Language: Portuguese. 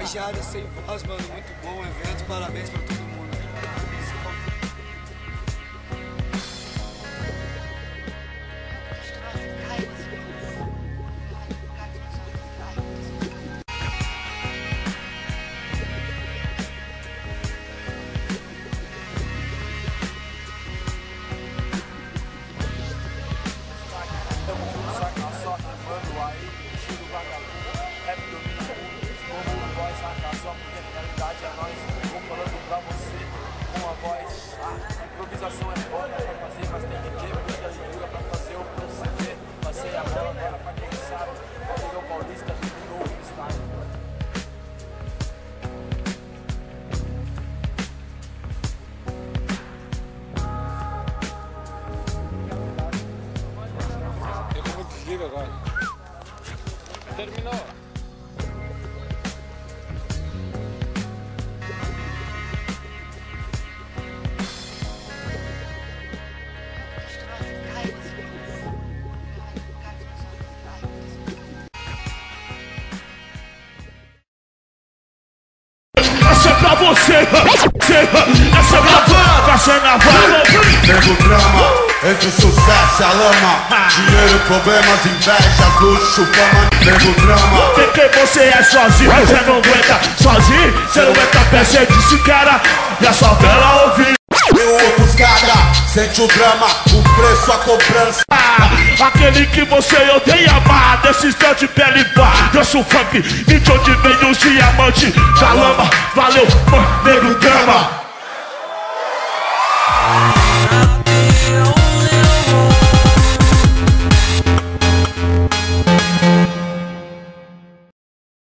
Rapaziada, sem voz, mano, muito bom o evento, parabéns pra todo mundo. Improvisação é boa pra fazer, mas tem que ter muita leitura pra fazer o proceder. Passei a bola agora pra quem sabe. Valeu Paulista, dominou o freestyle. Eu como desliga agora. Terminou. Essa é pra você, essa é pra cena Nego drama, entre o sucesso e a lama. Dinheiro, problemas, inveja, luxo, fama. Nego drama. Porque você é sozinho, você não aguenta sozinho. Você não aguenta pé, você disse cara. E a sua vela ouvir. Eu ofuscada, sente o drama, o preço, a cobrança. Aquele que você odeia amar, desse instante pele bar. Danço funk, e de onde vem os diamantes da lama. Valeu, mano, nego drama.